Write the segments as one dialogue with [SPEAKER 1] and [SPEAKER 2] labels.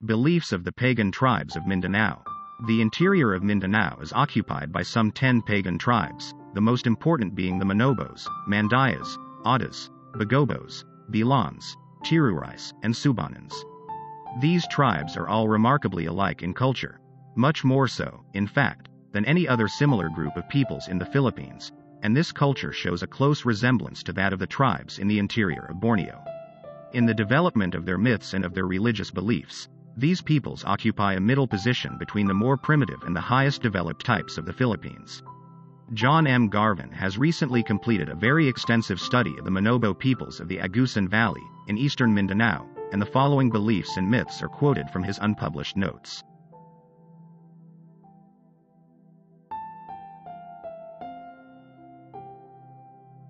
[SPEAKER 1] Beliefs of the pagan tribes of Mindanao. The interior of Mindanao is occupied by some 10 pagan tribes, the most important being the Manóbos, Mandayas, Atás, Bagóbos, Biláns, Tirurais, and Subánuns. These tribes are all remarkably alike in culture, much more so, in fact, than any other similar group of peoples in the Philippines, and this culture shows a close resemblance to that of the tribes in the interior of Borneo. In the development of their myths and of their religious beliefs, these peoples occupy a middle position between the more primitive and the highest developed types of the Philippines. John M. Garvan has recently completed a very extensive study of the Manóbo peoples of the Agúsan Valley, in eastern Mindanao, and the following beliefs and myths are quoted from his unpublished notes.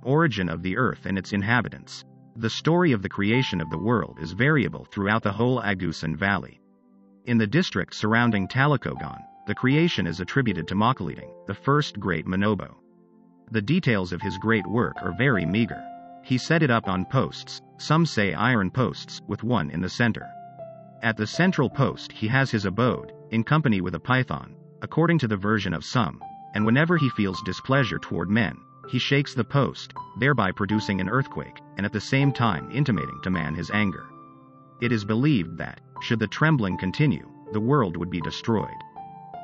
[SPEAKER 1] Origin of the earth and its inhabitants. The story of the creation of the world is variable throughout the whole Agúsan Valley. In the district surrounding Talocogon, the creation is attributed to Makaliting, the first great Manóbo. The details of his great work are very meager. He set it up on posts, some say iron posts, with one in the center. At the central post he has his abode, in company with a python, according to the version of some, and whenever he feels displeasure toward men, he shakes the post, thereby producing an earthquake, and at the same time intimating to man his anger. It is believed that, should the trembling continue, the world would be destroyed.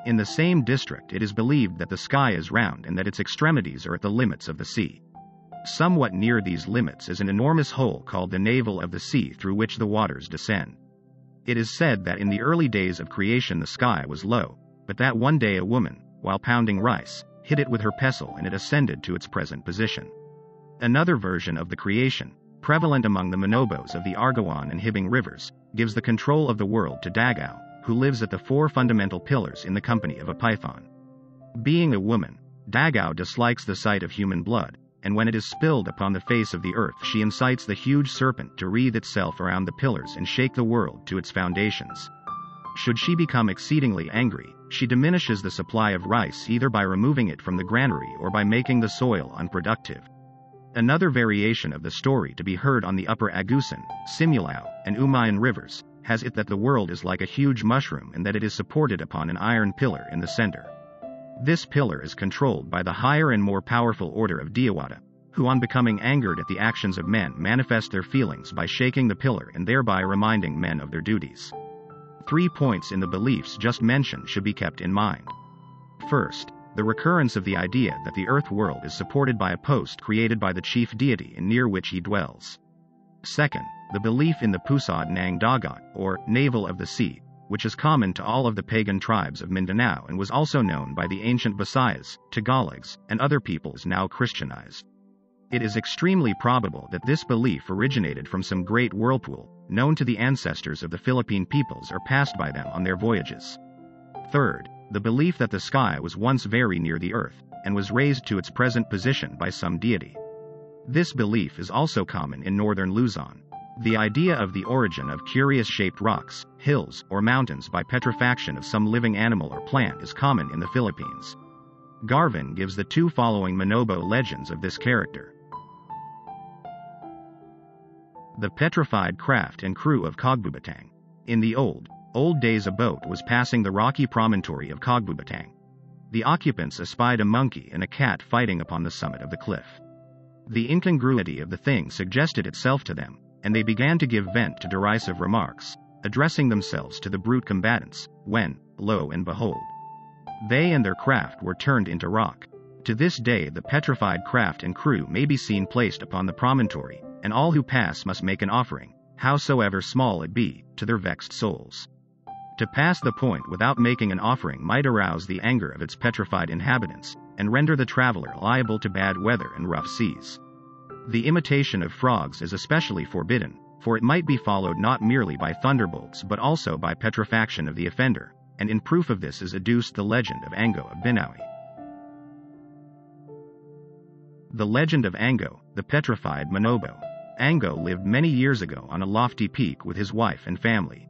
[SPEAKER 1] In the same district it is believed that the sky is round and that its extremities are at the limits of the sea. Somewhat near these limits is an enormous hole called the navel of the sea through which the waters descend. It is said that in the early days of creation the sky was low, but that one day a woman, while pounding rice, hit it with her pestle and it ascended to its present position. Another version of the creation, prevalent among the Manóbos of the Argawan and Hibing rivers, gives the control of the world to Dagao, who lives at the 4 fundamental pillars in the company of a python. Being a woman, Dagao dislikes the sight of human blood, and when it is spilled upon the face of the earth she incites the huge serpent to wreathe itself around the pillars and shake the world to its foundations. Should she become exceedingly angry, she diminishes the supply of rice either by removing it from the granary or by making the soil unproductive. Another variation of the story to be heard on the upper Agúsan, Simulao, and Umayan rivers, has it that the world is like a huge mushroom and that it is supported upon an iron pillar in the center. This pillar is controlled by the higher and more powerful order of Diwata, who on becoming angered at the actions of men manifest their feelings by shaking the pillar and thereby reminding men of their duties. 3 points in the beliefs just mentioned should be kept in mind. First, the recurrence of the idea that the earth world is supported by a post created by the chief deity and near which he dwells. Second, the belief in the Pusod ng Dagat, or navel of the sea, which is common to all of the pagan tribes of Mindanao and was also known by the ancient Visayas, Tagalogs, and other peoples now Christianized. It is extremely probable that this belief originated from some great whirlpool, known to the ancestors of the Philippine peoples or passed by them on their voyages. Third, the belief that the sky was once very near the earth, and was raised to its present position by some deity. This belief is also common in northern Luzon. The idea of the origin of curious-shaped rocks, hills, or mountains by petrifaction of some living animal or plant is common in the Philippines. Garvan gives the 2 following Manóbo legends of this character. The petrified craft and crew of Kágbubátan. In the old days a boat was passing the rocky promontory of Kágbubátan. The occupants espied a monkey and a cat fighting upon the summit of the cliff. The incongruity of the thing suggested itself to them, and they began to give vent to derisive remarks, addressing themselves to the brute combatants, when, lo and behold, they and their craft were turned into rock. To this day the petrified craft and crew may be seen placed upon the promontory, and all who pass must make an offering, howsoever small it be, to their vexed souls. To pass the point without making an offering might arouse the anger of its petrified inhabitants, and render the traveler liable to bad weather and rough seas. The imitation of frogs is especially forbidden, for it might be followed not merely by thunderbolts but also by petrifaction of the offender, and in proof of this is adduced the legend of Ango of Binawi. The legend of Ango, the petrified Manóbo. Ango lived many years ago on a lofty peak with his wife and family.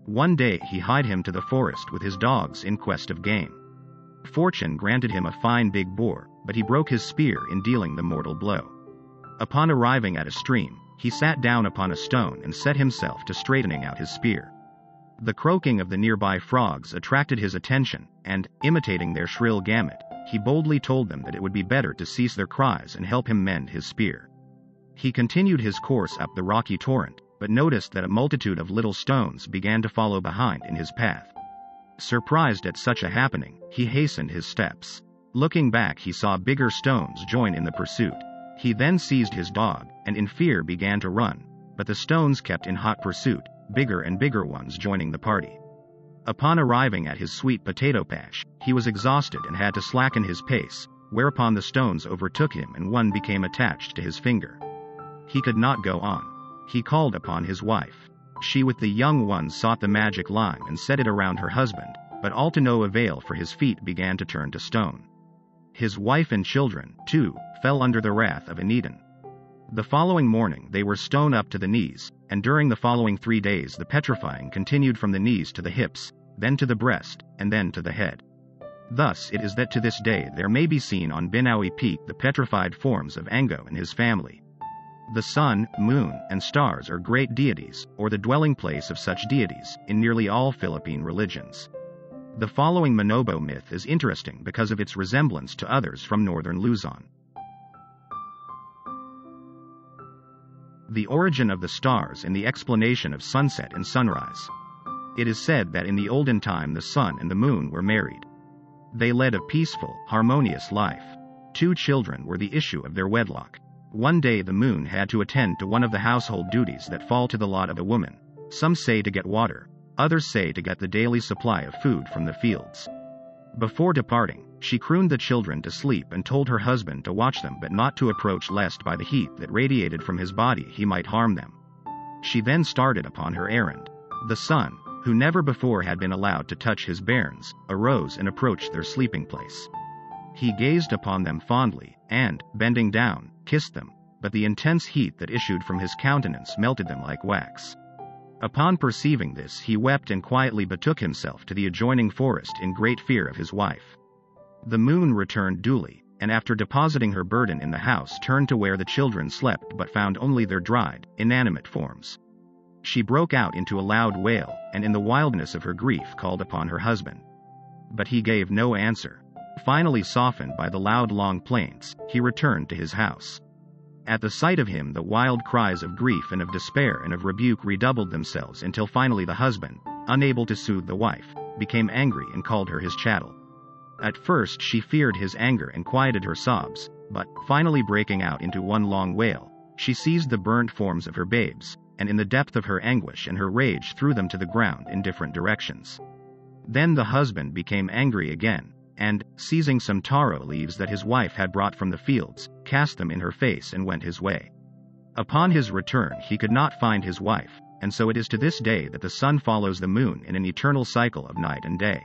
[SPEAKER 1] One day he hied him to the forest with his dogs in quest of game. Fortune granted him a fine big boar, but he broke his spear in dealing the mortal blow. Upon arriving at a stream, he sat down upon a stone and set himself to straightening out his spear. The croaking of the nearby frogs attracted his attention, and, imitating their shrill gamut, he boldly told them that it would be better to cease their cries and help him mend his spear. He continued his course up the rocky torrent, but noticed that a multitude of little stones began to follow behind in his path. Surprised at such a happening, he hastened his steps. Looking back, he saw bigger stones join in the pursuit. He then seized his dog, and in fear began to run, but the stones kept in hot pursuit, bigger and bigger ones joining the party. Upon arriving at his sweet potato patch, he was exhausted and had to slacken his pace, whereupon the stones overtook him and one became attached to his finger. He could not go on. He called upon his wife. She with the young ones sought the magic lime and set it around her husband, but all to no avail, for his feet began to turn to stone. His wife and children, too, fell under the wrath of Anedon. The following morning they were stone up to the knees, and during the following 3 days the petrifying continued from the knees to the hips, then to the breast, and then to the head. Thus it is that to this day there may be seen on Binawi Peak the petrified forms of Ango and his family. The sun, moon, and stars are great deities, or the dwelling place of such deities, in nearly all Philippine religions. The following Manóbo myth is interesting because of its resemblance to others from northern Luzon. The origin of the stars and the explanation of sunset and sunrise. It is said that in the olden time the sun and the moon were married. They led a peaceful, harmonious life. 2 children were the issue of their wedlock. One day the moon had to attend to one of the household duties that fall to the lot of a woman. Some say to get water, others say to get the daily supply of food from the fields. Before departing, she crooned the children to sleep and told her husband to watch them but not to approach, lest by the heat that radiated from his body he might harm them. She then started upon her errand. The son, who never before had been allowed to touch his bairns, arose and approached their sleeping place. He gazed upon them fondly, and, bending down, kissed them, but the intense heat that issued from his countenance melted them like wax. Upon perceiving this, he wept and quietly betook himself to the adjoining forest in great fear of his wife. The moon returned duly, and after depositing her burden in the house turned to where the children slept but found only their dried, inanimate forms. She broke out into a loud wail, and in the wildness of her grief called upon her husband. But he gave no answer. Finally softened by the loud long plaints, he returned to his house. At the sight of him the wild cries of grief and of despair and of rebuke redoubled themselves until finally the husband, unable to soothe the wife, became angry and called her his chattel. At first she feared his anger and quieted her sobs, but, finally breaking out into one long wail, she seized the burnt forms of her babes, and in the depth of her anguish and her rage threw them to the ground in different directions. Then the husband became angry again, and, seizing some taro leaves that his wife had brought from the fields, cast them in her face and went his way. Upon his return he could not find his wife, and so it is to this day that the sun follows the moon in an eternal cycle of night and day.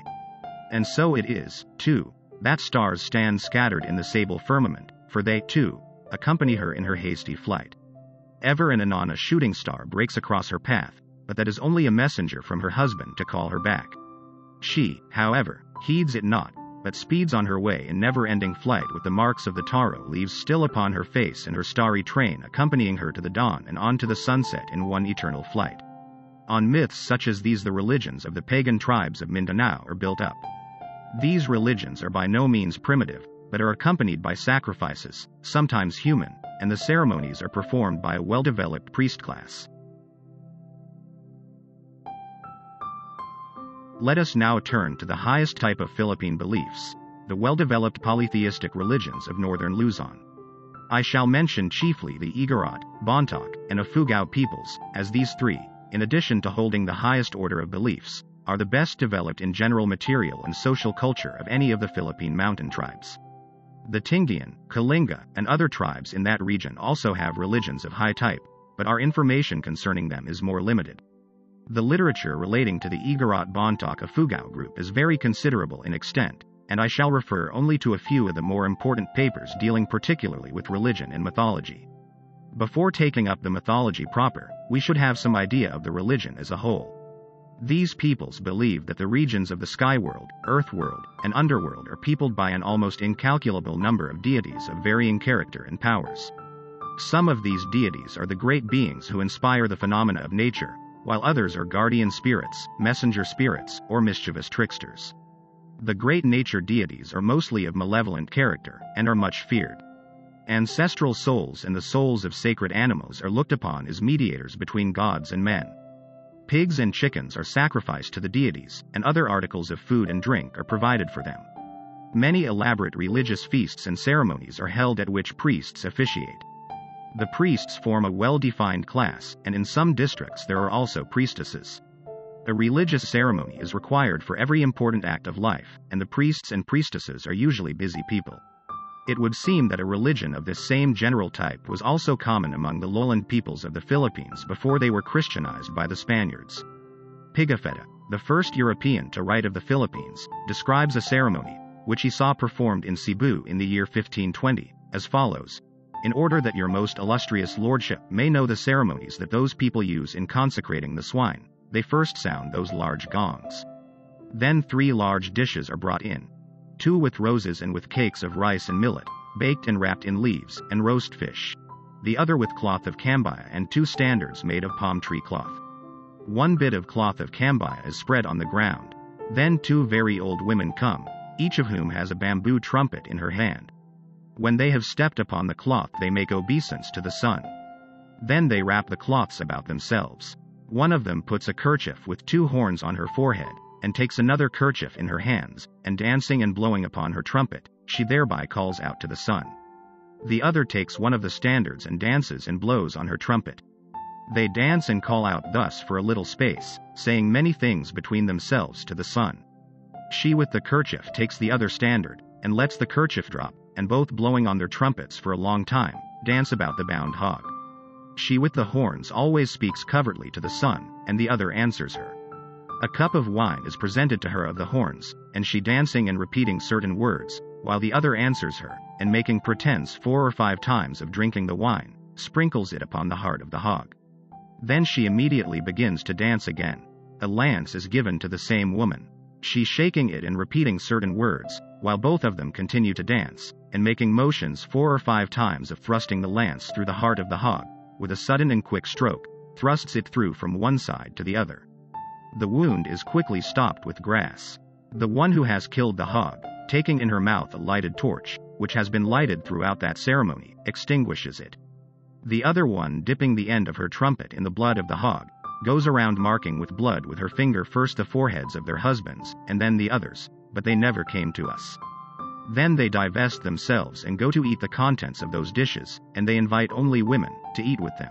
[SPEAKER 1] And so it is, too, that stars stand scattered in the sable firmament, for they, too, accompany her in her hasty flight. Ever and anon a shooting star breaks across her path, but that is only a messenger from her husband to call her back. She, however, heeds it not, but speeds on her way in never-ending flight with the marks of the taro leaves still upon her face and her starry train accompanying her to the dawn and on to the sunset in one eternal flight. On myths such as these the religions of the pagan tribes of Mindanao are built up. These religions are by no means primitive, but are accompanied by sacrifices, sometimes human, and the ceremonies are performed by a well-developed priest class. Let us now turn to the highest type of Philippine beliefs, the well-developed polytheistic religions of northern Luzon. I shall mention chiefly the Igorot, Bontok, and Ifugao peoples, as these 3, in addition to holding the highest order of beliefs, are the best developed in general material and social culture of any of the Philippine mountain tribes. The Tinggian, Kalinga, and other tribes in that region also have religions of high type, but our information concerning them is more limited. The literature relating to the Igorot Bontok Ifugao group is very considerable in extent, and I shall refer only to a few of the more important papers dealing particularly with religion and mythology. Before taking up the mythology proper, we should have some idea of the religion as a whole. These peoples believe that the regions of the sky world, earth world, and underworld are peopled by an almost incalculable number of deities of varying character and powers. Some of these deities are the great beings who inspire the phenomena of nature, while others are guardian spirits, messenger spirits, or mischievous tricksters. The great nature deities are mostly of malevolent character, and are much feared. Ancestral souls and the souls of sacred animals are looked upon as mediators between gods and men. Pigs and chickens are sacrificed to the deities, and other articles of food and drink are provided for them. Many elaborate religious feasts and ceremonies are held at which priests officiate. The priests form a well-defined class, and in some districts there are also priestesses. A religious ceremony is required for every important act of life, and the priests and priestesses are usually busy people. It would seem that a religion of this same general type was also common among the lowland peoples of the Philippines before they were Christianized by the Spaniards. Pigafetta, the first European to write of the Philippines, describes a ceremony, which he saw performed in Cebu in the year 1520, as follows: "In order that your most illustrious lordship may know the ceremonies that those people use in consecrating the swine, they first sound those large gongs. Then 3 large dishes are brought in, 2 with roses and with cakes of rice and millet, baked and wrapped in leaves, and roast fish. The other with cloth of cambaya and 2 standards made of palm tree cloth. 1 bit of cloth of cambaya is spread on the ground. Then 2 very old women come, each of whom has a bamboo trumpet in her hand. When they have stepped upon the cloth they make obeisance to the sun. Then they wrap the cloths about themselves. One of them puts a kerchief with 2 horns on her forehead, and takes another kerchief in her hands, and dancing and blowing upon her trumpet, she thereby calls out to the sun. The other takes one of the standards and dances and blows on her trumpet. They dance and call out thus for a little space, saying many things between themselves to the sun. She with the kerchief takes the other standard, and lets the kerchief drop, and both blowing on their trumpets for a long time, dance about the bound hog. She with the horns always speaks covertly to the sun, and the other answers her. A cup of wine is presented to her of the horns, and she dancing and repeating certain words, while the other answers her, and making pretense 4 or 5 times of drinking the wine, sprinkles it upon the heart of the hog. Then she immediately begins to dance again. A lance is given to the same woman. She shaking it and repeating certain words, while both of them continue to dance, and making motions 4 or 5 times of thrusting the lance through the heart of the hog, with a sudden and quick stroke, thrusts it through from one side to the other. The wound is quickly stopped with grass. The one who has killed the hog, taking in her mouth a lighted torch, which has been lighted throughout that ceremony, extinguishes it. The other one, dipping the end of her trumpet in the blood of the hog, goes around marking with blood with her finger first the foreheads of their husbands, and then the others, but they never came to us. Then they divest themselves and go to eat the contents of those dishes, and they invite only women to eat with them.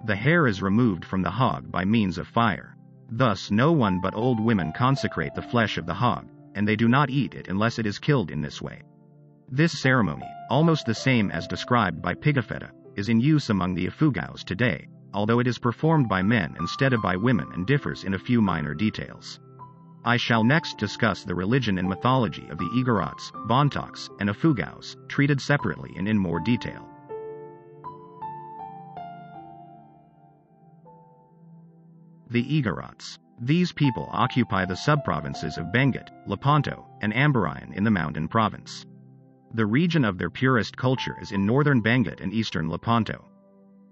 [SPEAKER 1] The hair is removed from the hog by means of fire. Thus no one but old women consecrate the flesh of the hog, and they do not eat it unless it is killed in this way. This ceremony, almost the same as described by Pigafetta, is in use among the Ifugaos today, although it is performed by men instead of by women and differs in a few minor details. I shall next discuss the religion and mythology of the Igorots, Bontoks, and Ifugaos, treated separately and in more detail. The Igorots. These people occupy the subprovinces of Benguet, Lepanto, and Ambarayan in the Mountain Province. The region of their purest culture is in northern Benguet and eastern Lepanto.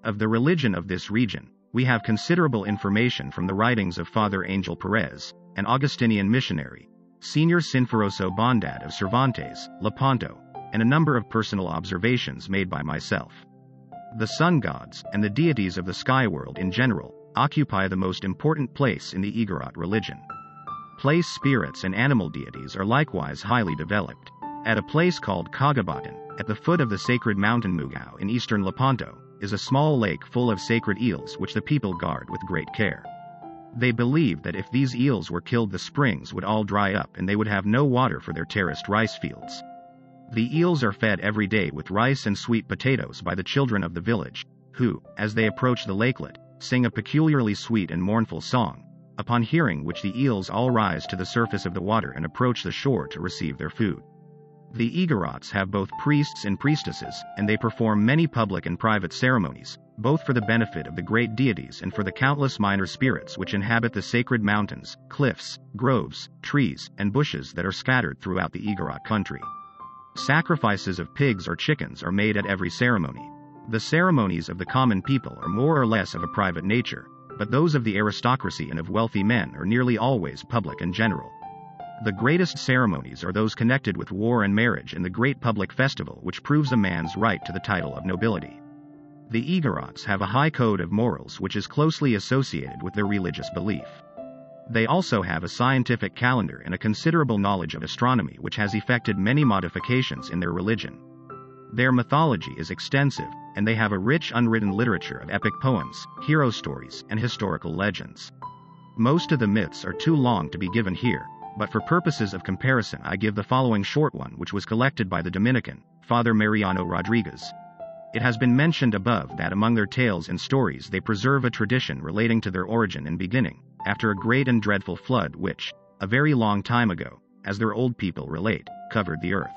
[SPEAKER 1] Of the religion of this region, we have considerable information from the writings of Father Angel Perez, an Augustinian missionary, Senior Sinforoso Bondad of Cervantes, Lepanto, and a number of personal observations made by myself. The sun gods, and the deities of the sky world in general, occupy the most important place in the Igorot religion. Place spirits and animal deities are likewise highly developed. At a place called Kágbubátan, at the foot of the sacred mountain Mugao in eastern Lepanto, is a small lake full of sacred eels which the people guard with great care. They believe that if these eels were killed the springs would all dry up and they would have no water for their terraced rice fields. The eels are fed every day with rice and sweet potatoes by the children of the village, who, as they approach the lakelet, sing a peculiarly sweet and mournful song, upon hearing which the eels all rise to the surface of the water and approach the shore to receive their food. The Igorots have both priests and priestesses, and they perform many public and private ceremonies, both for the benefit of the great deities and for the countless minor spirits which inhabit the sacred mountains, cliffs, groves, trees, and bushes that are scattered throughout the Igorot country. Sacrifices of pigs or chickens are made at every ceremony. The ceremonies of the common people are more or less of a private nature, but those of the aristocracy and of wealthy men are nearly always public and general. The greatest ceremonies are those connected with war and marriage and the great public festival which proves a man's right to the title of nobility. The Igorots have a high code of morals which is closely associated with their religious belief. They also have a scientific calendar and a considerable knowledge of astronomy which has effected many modifications in their religion. Their mythology is extensive, and they have a rich unwritten literature of epic poems, hero stories, and historical legends. Most of the myths are too long to be given here, but for purposes of comparison I give the following short one which was collected by the Dominican, Father Mariano Rodriguez. It has been mentioned above that among their tales and stories they preserve a tradition relating to their origin and beginning, after a great and dreadful flood which, a very long time ago, as their old people relate, covered the earth.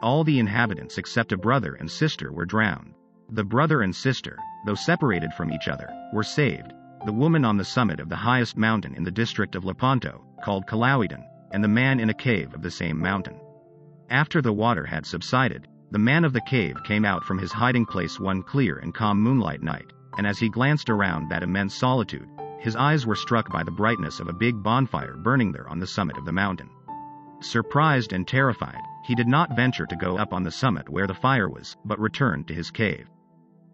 [SPEAKER 1] All the inhabitants except a brother and sister were drowned. The brother and sister, though separated from each other, were saved, the woman on the summit of the highest mountain in the district of Lepanto, called Kágbubátan, and the man in a cave of the same mountain. After the water had subsided, the man of the cave came out from his hiding place one clear and calm moonlight night, and as he glanced around that immense solitude, his eyes were struck by the brightness of a big bonfire burning there on the summit of the mountain. Surprised and terrified, he did not venture to go up on the summit where the fire was, but returned to his cave.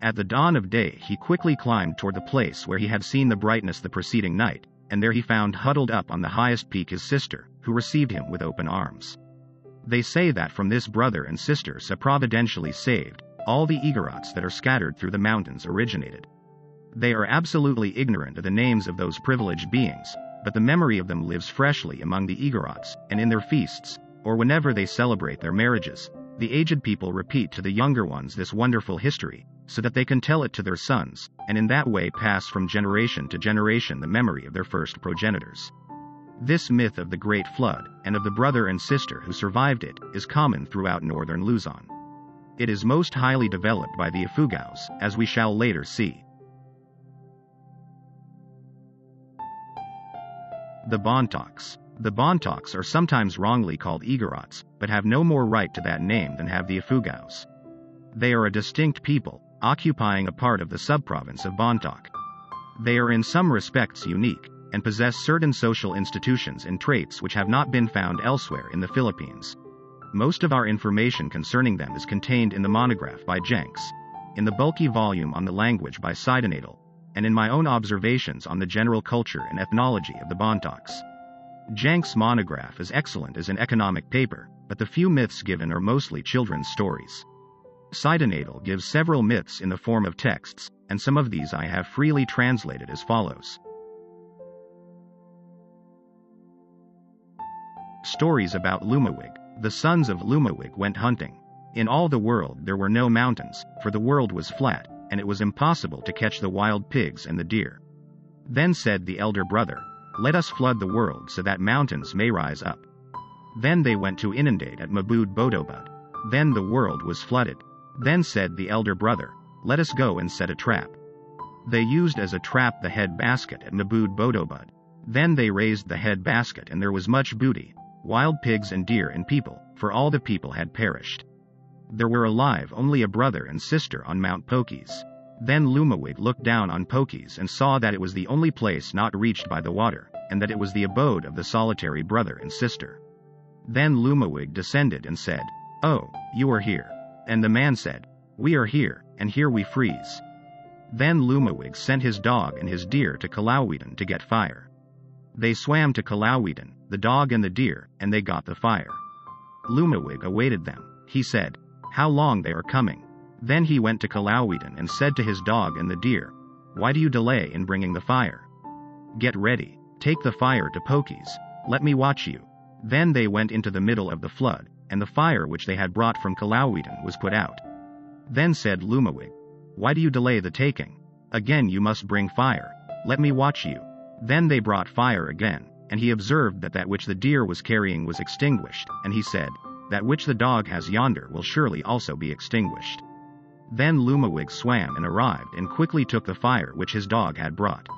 [SPEAKER 1] At the dawn of day he quickly climbed toward the place where he had seen the brightness the preceding night, and there he found huddled up on the highest peak his sister, who received him with open arms. They say that from this brother and sister so providentially saved, all the Igorots that are scattered through the mountains originated. They are absolutely ignorant of the names of those privileged beings, but the memory of them lives freshly among the Igorots, and in their feasts, or whenever they celebrate their marriages, the aged people repeat to the younger ones this wonderful history, so that they can tell it to their sons, and in that way pass from generation to generation the memory of their first progenitors. This myth of the Great Flood, and of the brother and sister who survived it, is common throughout northern Luzon. It is most highly developed by the Ifugaos, as we shall later see. The Bontoks. The Bontoks are sometimes wrongly called Igorots, but have no more right to that name than have the Ifugaos. They are a distinct people, occupying a part of the subprovince of Bontok. They are in some respects unique, and possess certain social institutions and traits which have not been found elsewhere in the Philippines. Most of our information concerning them is contained in the monograph by Jenks, in the bulky volume on the language by Sidenadal, and in my own observations on the general culture and ethnology of the Bontoks. Jenks' monograph is excellent as an economic paper, but the few myths given are mostly children's stories. Sidenadal gives several myths in the form of texts, and some of these I have freely translated as follows. Stories about Lumáwig. The sons of Lumáwig went hunting. In all the world there were no mountains, for the world was flat, and it was impossible to catch the wild pigs and the deer. Then said the elder brother, "Let us flood the world so that mountains may rise up." Then they went to inundate at Mabud Bodobud. Then the world was flooded. Then said the elder brother, "Let us go and set a trap." They used as a trap the head basket at Mabud Bodobud. Then they raised the head basket and there was much booty, wild pigs and deer and people, for all the people had perished. There were alive only a brother and sister on Mount Pokes. Then Lumáwig looked down on Pokes and saw that it was the only place not reached by the water, and that it was the abode of the solitary brother and sister. Then Lumáwig descended and said, "Oh, you are here." And the man said, "We are here, and here we freeze." Then Lumáwig sent his dog and his deer to Kágbubátan to get fire. They swam to Kágbubátan, the dog and the deer, and they got the fire. Lumáwig awaited them. He said, "How long they are coming?" Then he went to Kágbubátan and said to his dog and the deer, "Why do you delay in bringing the fire? Get ready, take the fire to Pokes, let me watch you." Then they went into the middle of the flood, and the fire which they had brought from Kágbubátan was put out. Then said Lumáwig, "Why do you delay the taking? Again you must bring fire, let me watch you." Then they brought fire again, and he observed that that which the deer was carrying was extinguished, and he said, "That which the dog has yonder will surely also be extinguished." Then Lumáwig swam and arrived and quickly took the fire which his dog had brought.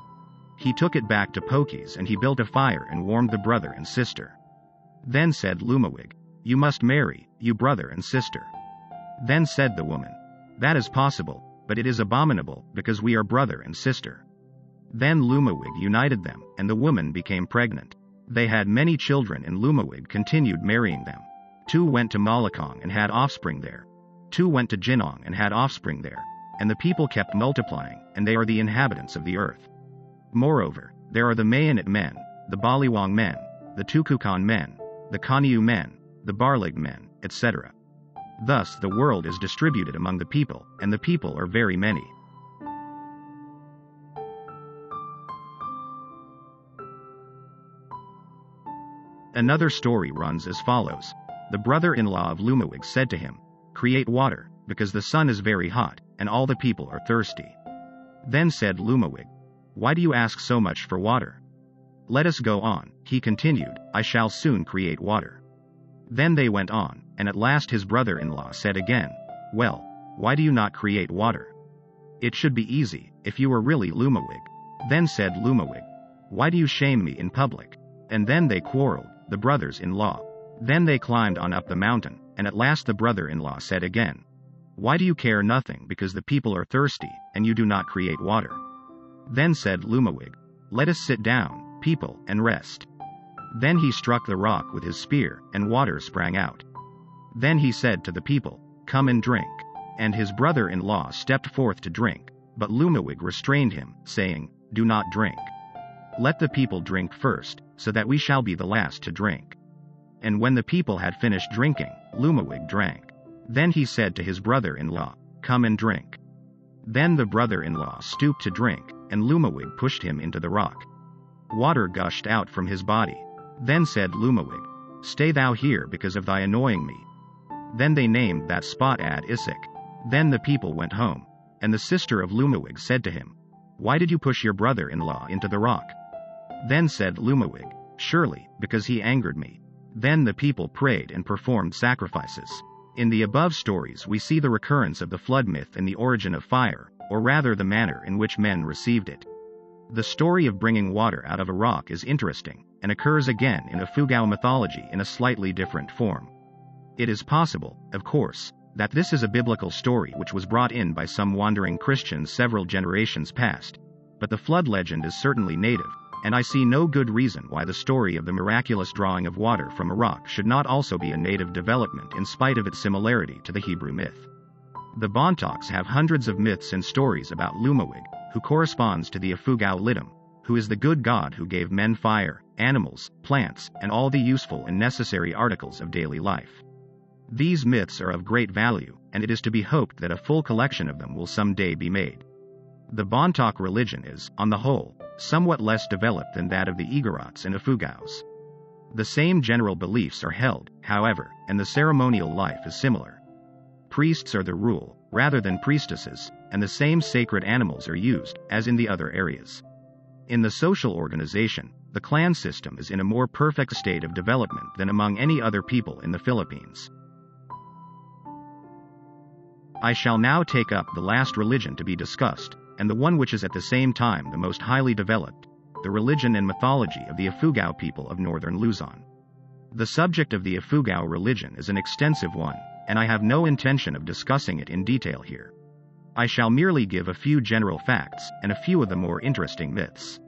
[SPEAKER 1] He took it back to Pokes and he built a fire and warmed the brother and sister. Then said Lumáwig, "You must marry, you brother and sister." Then said the woman, "That is possible, but it is abominable, because we are brother and sister." Then Lumáwig united them, and the woman became pregnant. They had many children, and Lumáwig continued marrying them. 2 went to Malakang and had offspring there. 2 went to Jinong and had offspring there. And the people kept multiplying, and they are the inhabitants of the earth. Moreover, there are the Mayanit men, the Baliwang men, the Tukukan men, the Kaniu men, the Barlig men, etc. Thus the world is distributed among the people, and the people are very many. Another story runs as follows. The brother-in-law of Lumáwig said to him, "Create water, because the sun is very hot, and all the people are thirsty." Then said Lumáwig, "Why do you ask so much for water? Let us go on," he continued, "I shall soon create water." Then they went on, and at last his brother-in-law said again, "Well, why do you not create water? It should be easy, if you were really Lumáwig." Then said Lumáwig, "Why do you shame me in public?" And then they quarreled, the brothers-in-law. Then they climbed on up the mountain, and at last the brother-in-law said again, "Why do you care nothing because the people are thirsty, and you do not create water?" Then said Lumáwig, "Let us sit down, people, and rest." Then he struck the rock with his spear, and water sprang out. Then he said to the people, "Come and drink." And his brother-in-law stepped forth to drink, but Lumáwig restrained him, saying, "Do not drink. Let the people drink first, so that we shall be the last to drink." And when the people had finished drinking, Lumáwig drank. Then he said to his brother-in-law, "Come and drink." Then the brother-in-law stooped to drink, and Lumáwig pushed him into the rock. Water gushed out from his body. Then said Lumáwig, "Stay thou here because of thy annoying me." Then they named that spot Ad Isik. Then the people went home, and the sister of Lumáwig said to him, "Why did you push your brother-in-law into the rock?" Then said Lumáwig, "Surely, because he angered me." Then the people prayed and performed sacrifices. In the above stories we see the recurrence of the flood myth and the origin of fire, or rather the manner in which men received it. The story of bringing water out of a rock is interesting, and occurs again in Ifugao mythology in a slightly different form. It is possible, of course, that this is a biblical story which was brought in by some wandering Christians several generations past, but the flood legend is certainly native, and I see no good reason why the story of the miraculous drawing of water from a rock should not also be a native development in spite of its similarity to the Hebrew myth. The Bontoks have hundreds of myths and stories about Lumáwig, who corresponds to the Ifugao Lidum, who is the good god who gave men fire, animals, plants, and all the useful and necessary articles of daily life. These myths are of great value, and it is to be hoped that a full collection of them will someday be made. The Bontok religion is, on the whole, somewhat less developed than that of the Igorots and Ifugaos. The same general beliefs are held, however, and the ceremonial life is similar. Priests are the rule, rather than priestesses, and the same sacred animals are used, as in the other areas. In the social organization, the clan system is in a more perfect state of development than among any other people in the Philippines. I shall now take up the last religion to be discussed, and the one which is at the same time the most highly developed, the religion and mythology of the Ifugao people of northern Luzon. The subject of the Ifugao religion is an extensive one, and I have no intention of discussing it in detail here. I shall merely give a few general facts, and a few of the more interesting myths.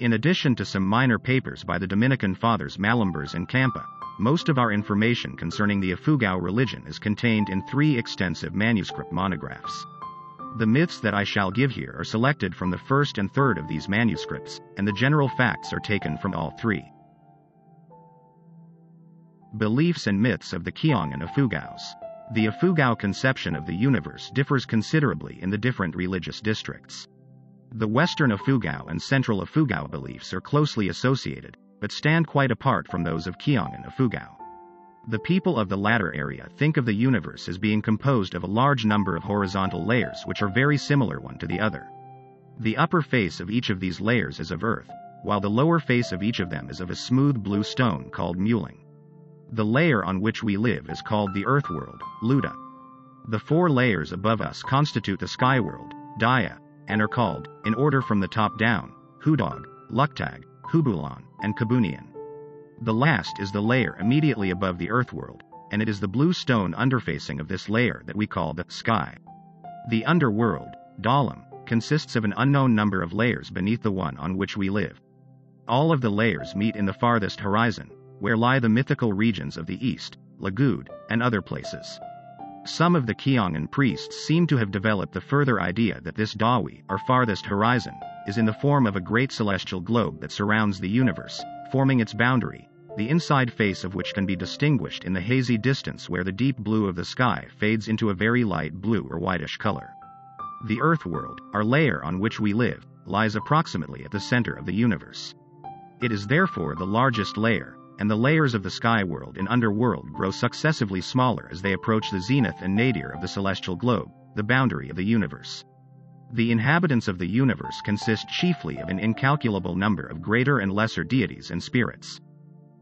[SPEAKER 1] In addition to some minor papers by the Dominican fathers Malambers and Campa, most of our information concerning the Ifugao religion is contained in 3 extensive manuscript monographs. The myths that I shall give here are selected from the first and third of these manuscripts, and the general facts are taken from all 3. Beliefs and myths of the Kián and Ifugaos. The Ifugao conception of the universe differs considerably in the different religious districts. The Western Ifugao and Central Ifugao beliefs are closely associated, but stand quite apart from those of Kián and Ifugao. The people of the latter area think of the universe as being composed of a large number of horizontal layers which are very similar one to the other. The upper face of each of these layers is of earth, while the lower face of each of them is of a smooth blue stone called muling. The layer on which we live is called the earth world, Luda. The 4 layers above us constitute the sky world, Daya, and are called, in order from the top down, Hudog, Luktag, Hubulan, and Kabunian. The last is the layer immediately above the earth world, and it is the blue stone underfacing of this layer that we call the sky. The underworld, Dalam, consists of an unknown number of layers beneath the one on which we live. All of the layers meet in the farthest horizon, where lie the mythical regions of the east, Lagud, and other places. Some of the Kiangan priests seem to have developed the further idea that this Dawi, or farthest horizon, is in the form of a great celestial globe that surrounds the universe, forming its boundary, the inside face of which can be distinguished in the hazy distance where the deep blue of the sky fades into a very light blue or whitish color. The Earth world, our layer on which we live, lies approximately at the center of the universe. It is therefore the largest layer, and the layers of the sky world and underworld grow successively smaller as they approach the zenith and nadir of the celestial globe, the boundary of the universe. The inhabitants of the universe consist chiefly of an incalculable number of greater and lesser deities and spirits.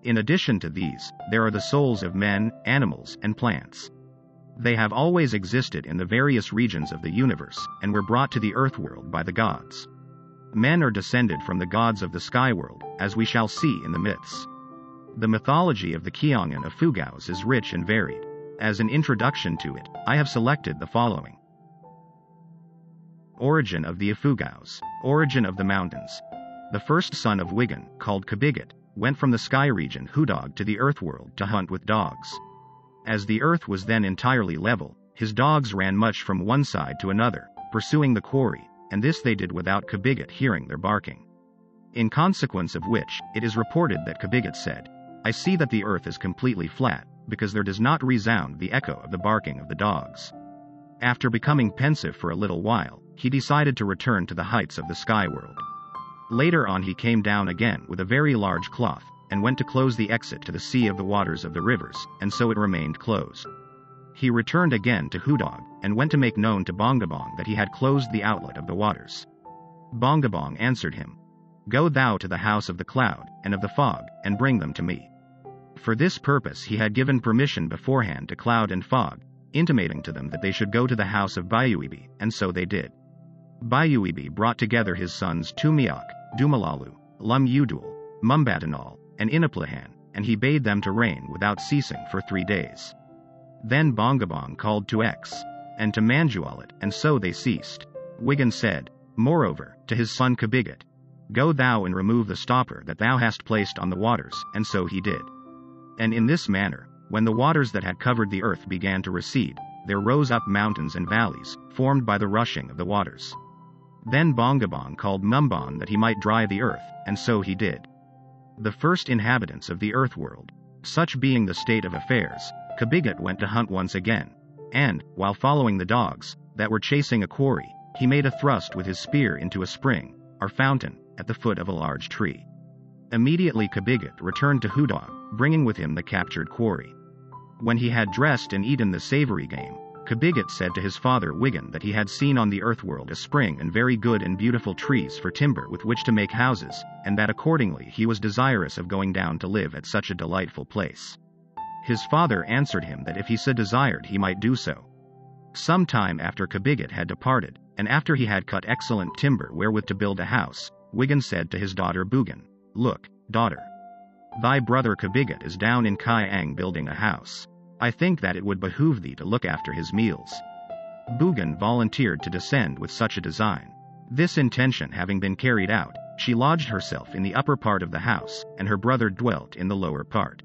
[SPEAKER 1] In addition to these, there are the souls of men, animals, and plants. They have always existed in the various regions of the universe, and were brought to the earth world by the gods. Men are descended from the gods of the sky world, as we shall see in the myths. The mythology of the Kiangan Ifugaos is rich and varied. As an introduction to it, I have selected the following. Origin of the Ifugaos. Origin of the mountains. The first son of Wigan, called Kágbubátan, went from the sky region Hudog to the earth world to hunt with dogs. As the earth was then entirely level, his dogs ran much from one side to another, pursuing the quarry, and this they did without Kágbubátan hearing their barking. In consequence of which, it is reported that Kágbubátan said, "I see that the earth is completely flat, because there does not resound the echo of the barking of the dogs." After becoming pensive for a little while, he decided to return to the heights of the sky world. Later on he came down again with a very large cloth, and went to close the exit to the sea of the waters of the rivers, and so it remained closed. He returned again to Hudog, and went to make known to Bongabong that he had closed the outlet of the waters. Bongabong answered him, "Go thou to the house of the cloud, and of the fog, and bring them to me." For this purpose he had given permission beforehand to cloud and fog, intimating to them that they should go to the house of Bayuibi, and so they did. Bayuibi brought together his sons Tumiak, Dumalalu, Lum Udul, Mumbatanal, and Inaplahan, and he bade them to reign without ceasing for 3 days. Then Bongabong called to X, and to Manjualit, and so they ceased. Wigan said, moreover, to his son Kágbubátan, "Go thou and remove the stopper that thou hast placed on the waters," and so he did. And in this manner, when the waters that had covered the earth began to recede, there rose up mountains and valleys, formed by the rushing of the waters. Then Bongabong called Mumbon that he might dry the earth, and so he did. The first inhabitants of the earth world. Such being the state of affairs, Kágbubátan went to hunt once again, and, while following the dogs, that were chasing a quarry, he made a thrust with his spear into a spring, or fountain, at the foot of a large tree. Immediately Kágbubátan returned to Hudog, bringing with him the captured quarry. When he had dressed and eaten the savory game, Kágbubátan said to his father Wigan that he had seen on the earth world a spring and very good and beautiful trees for timber with which to make houses, and that accordingly he was desirous of going down to live at such a delightful place. His father answered him that if he so desired he might do so. Some time after Kágbubátan had departed, and after he had cut excellent timber wherewith to build a house, Wigan said to his daughter Bugan, "Look, daughter. Thy brother Kágbubátan is down in Kián building a house. I think that it would behoove thee to look after his meals." Bugan volunteered to descend with such a design. This intention having been carried out, she lodged herself in the upper part of the house, and her brother dwelt in the lower part.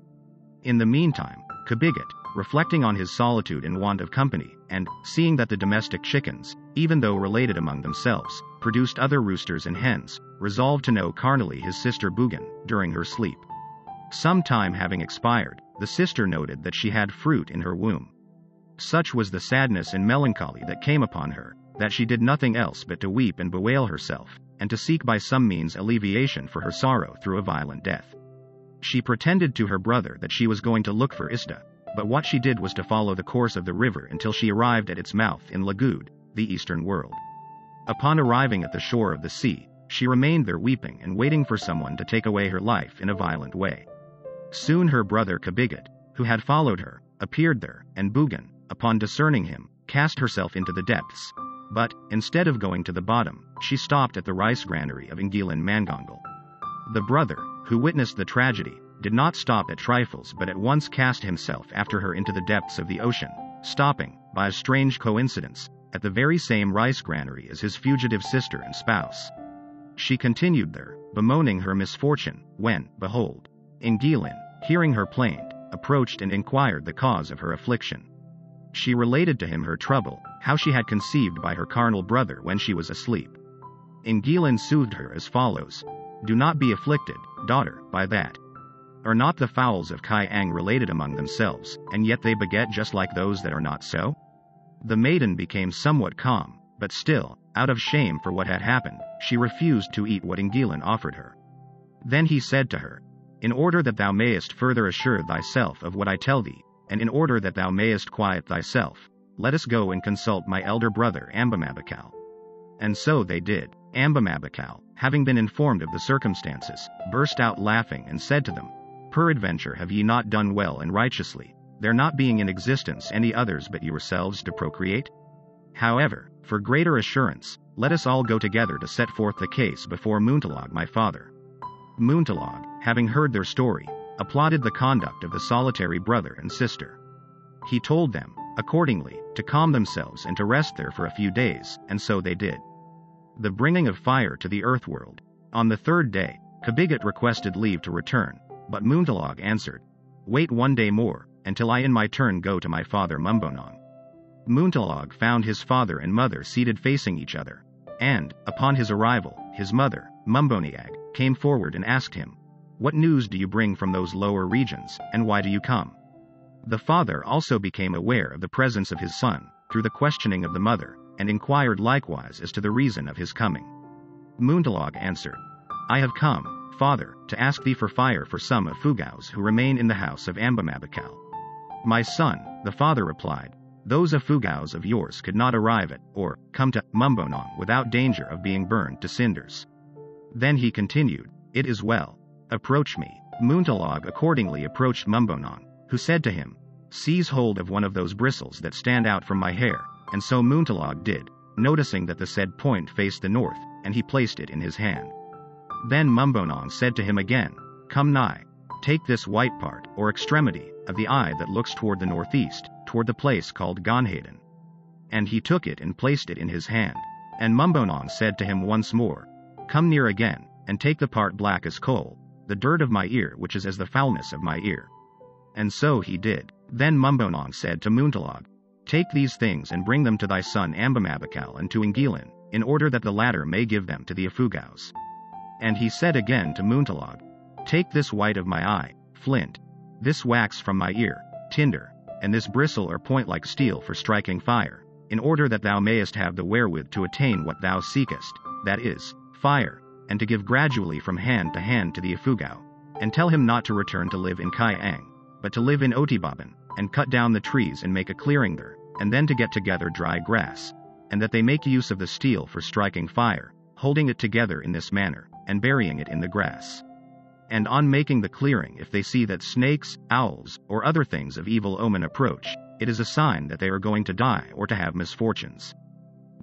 [SPEAKER 1] In the meantime, Kágbubátan, reflecting on his solitude and want of company, and, seeing that the domestic chickens, even though related among themselves, produced other roosters and hens, resolved to know carnally his sister Bugan, during her sleep. Some time having expired, the sister noted that she had fruit in her womb. Such was the sadness and melancholy that came upon her, that she did nothing else but to weep and bewail herself, and to seek by some means alleviation for her sorrow through a violent death. She pretended to her brother that she was going to look for Ista, but what she did was to follow the course of the river until she arrived at its mouth in Lagud, the eastern world. Upon arriving at the shore of the sea, she remained there weeping and waiting for someone to take away her life in a violent way. Soon her brother Kágbubátan, who had followed her, appeared there, and Bugan, upon discerning him, cast herself into the depths. But, instead of going to the bottom, she stopped at the rice granary of Ingilan Mangongal. The brother, who witnessed the tragedy, did not stop at trifles but at once cast himself after her into the depths of the ocean, stopping, by a strange coincidence, at the very same rice granary as his fugitive sister and spouse. She continued there, bemoaning her misfortune, when, behold, Ingilin, hearing her plaint, approached and inquired the cause of her affliction. She related to him her trouble, how she had conceived by her carnal brother when she was asleep. Ingilin soothed her as follows: "Do not be afflicted, daughter, by that. Are not the fowls of Kián related among themselves, and yet they beget just like those that are not so?" The maiden became somewhat calm, but still, out of shame for what had happened, she refused to eat what Ingilin offered her. Then he said to her, "In order that thou mayest further assure thyself of what I tell thee, and in order that thou mayest quiet thyself, let us go and consult my elder brother Ambamabakal." And so they did. Ambamabakal, having been informed of the circumstances, burst out laughing and said to them, "Peradventure have ye not done well and righteously, there not being in existence any others but yourselves to procreate? However, for greater assurance, let us all go together to set forth the case before Muntalog my father." Muntalog, having heard their story, applauded the conduct of the solitary brother and sister. He told them, accordingly, to calm themselves and to rest there for a few days, and so they did. The bringing of fire to the earth world. On the third day, Kágbubátan requested leave to return, but Muntalog answered, "Wait 1 day more, until I in my turn go to my father Mumbonong." Muntalog found his father and mother seated facing each other, and, upon his arrival, his mother, Mumboniag, came forward and asked him, "What news do you bring from those lower regions, and why do you come?" The father also became aware of the presence of his son, through the questioning of the mother, and inquired likewise as to the reason of his coming. Muntalog answered, "I have come, father, to ask thee for fire for some Ifugaos who remain in the house of Ambamabakal." "My son," the father replied, "those Ifugaos of yours could not arrive at, or come to, Mumbonong without danger of being burned to cinders." Then he continued, "It is well. Approach me." Muntalog accordingly approached Mumbonong, who said to him, "Seize hold of one of those bristles that stand out from my hair," and so Muntalog did, noticing that the said point faced the north, and he placed it in his hand. Then Mumbonong said to him again, "Come nigh. Take this white part, or extremity, of the eye that looks toward the northeast, toward the place called Gonhaden." And he took it and placed it in his hand. And Mumbonong said to him once more, "Come near again, and take the part black as coal, the dirt of my ear which is as the foulness of my ear." And so he did. Then Mumbonong said to Muntalog, "Take these things and bring them to thy son Ambamabakal and to Ingilin, in order that the latter may give them to the Ifugaos." And he said again to Muntalog, "Take this white of my eye, flint, this wax from my ear, tinder, and this bristle or point like steel for striking fire, in order that thou mayest have the wherewith to attain what thou seekest, that is, fire, and to give gradually from hand to hand to the Ifugao, and tell him not to return to live in Kián, but to live in Otibaban, and cut down the trees and make a clearing there, and then to get together dry grass, and that they make use of the steel for striking fire, holding it together in this manner, and burying it in the grass. And on making the clearing, if they see that snakes, owls, or other things of evil omen approach, it is a sign that they are going to die or to have misfortunes.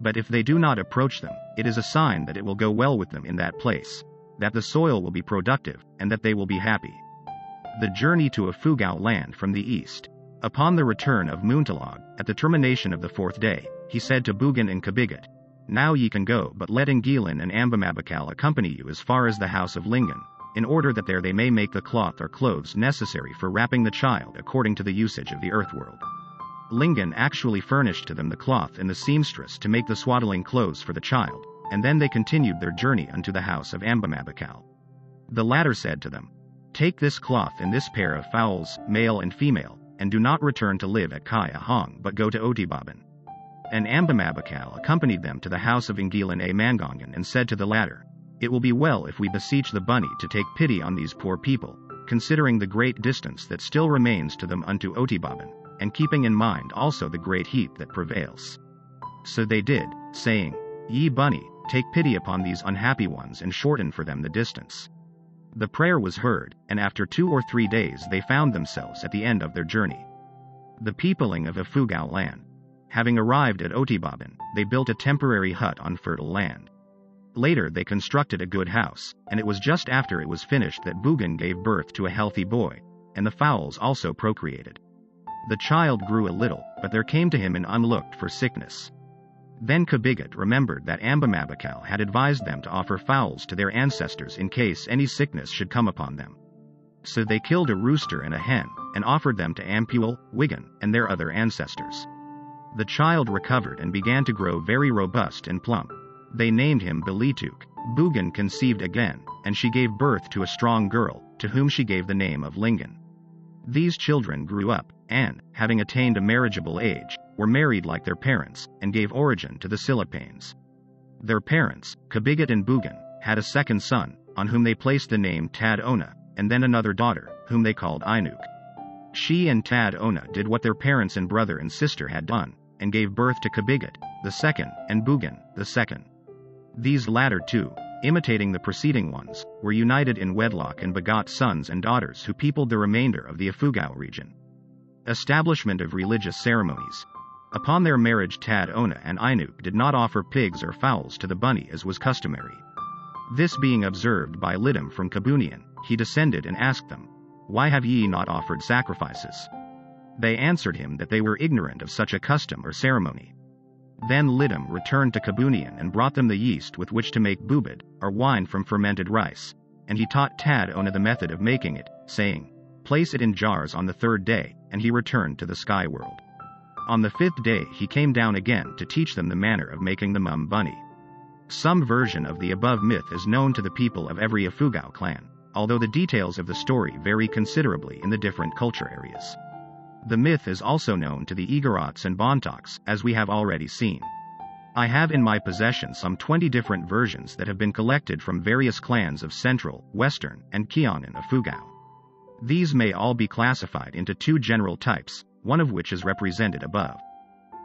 [SPEAKER 1] But if they do not approach them, it is a sign that it will go well with them in that place, that the soil will be productive, and that they will be happy." The journey to Ifugao land from the east. Upon the return of Muntalog, at the termination of the 4th day, he said to Bugan and Kágbubátan, "Now ye can go, but let Ingilin and Ambamabakal accompany you as far as the house of Lingan, in order that there they may make the cloth or clothes necessary for wrapping the child according to the usage of the earth world." Lingan actually furnished to them the cloth and the seamstress to make the swaddling clothes for the child, and then they continued their journey unto the house of Ambamabakal. The latter said to them, "Take this cloth and this pair of fowls, male and female, and do not return to live at Kián, but go to Otibaban." And Ambamabakal accompanied them to the house of Ingilin a Mangongan and said to the latter, "It will be well if we beseech the bunny to take pity on these poor people, considering the great distance that still remains to them unto Otibaban, and keeping in mind also the great heat that prevails." So they did, saying, "Ye bunny, take pity upon these unhappy ones and shorten for them the distance." The prayer was heard, and after 2 or 3 days they found themselves at the end of their journey. The peopling of Ifugao land. Having arrived at Otibaban, they built a temporary hut on fertile land. Later they constructed a good house, and it was just after it was finished that Bugan gave birth to a healthy boy, and the fowls also procreated. The child grew a little, but there came to him an unlooked-for sickness. Then Kágbubátan remembered that Ambamabakal had advised them to offer fowls to their ancestors in case any sickness should come upon them. So they killed a rooster and a hen, and offered them to Ampuel, Wigan, and their other ancestors. The child recovered and began to grow very robust and plump. They named him Bilituk. Bugan conceived again, and she gave birth to a strong girl, to whom she gave the name of Lingan. These children grew up, and, having attained a marriageable age, were married like their parents, and gave origin to the Silapanes. Their parents, Kágbubátan and Bugan, had a second son, on whom they placed the name Tad Ona, and then another daughter, whom they called Ainuk. She and Tad Ona did what their parents and brother and sister had done, and gave birth to Kágbubátan, the second, and Bugan, the second. These latter two, imitating the preceding ones, were united in wedlock and begot sons and daughters who peopled the remainder of the Ifugao region. Establishment of religious ceremonies. Upon their marriage, Tad Ona and Ainuk did not offer pigs or fowls to the bunny as was customary. This being observed by Lidam from Kabunian, he descended and asked them, "Why have ye not offered sacrifices?" They answered him that they were ignorant of such a custom or ceremony. Then Lidam returned to Kabunian and brought them the yeast with which to make bubad, or wine from fermented rice, and he taught Tad Ona the method of making it, saying, "Place it in jars on the third day," and he returned to the sky world. On the fifth day he came down again to teach them the manner of making the mum bunny. Some version of the above myth is known to the people of every Ifugao clan, although the details of the story vary considerably in the different culture areas. The myth is also known to the Igorots and Bontoks, as we have already seen. I have in my possession some 20 different versions that have been collected from various clans of Central, Western, and Kián in Ifugao. These may all be classified into two general types, one of which is represented above.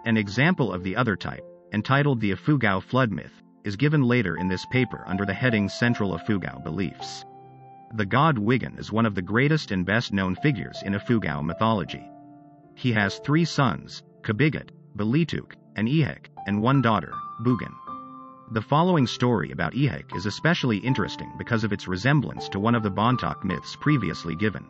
[SPEAKER 1] An example of the other type, entitled the Ifugao Flood Myth, is given later in this paper under the heading Central Ifugao Beliefs. The god Wigan is one of the greatest and best-known figures in Ifugao mythology. He has 3 sons, Kágbubátan, Bilituk, and Ihek, and 1 daughter, Bugan. The following story about Ihek is especially interesting because of its resemblance to one of the Bontok myths previously given.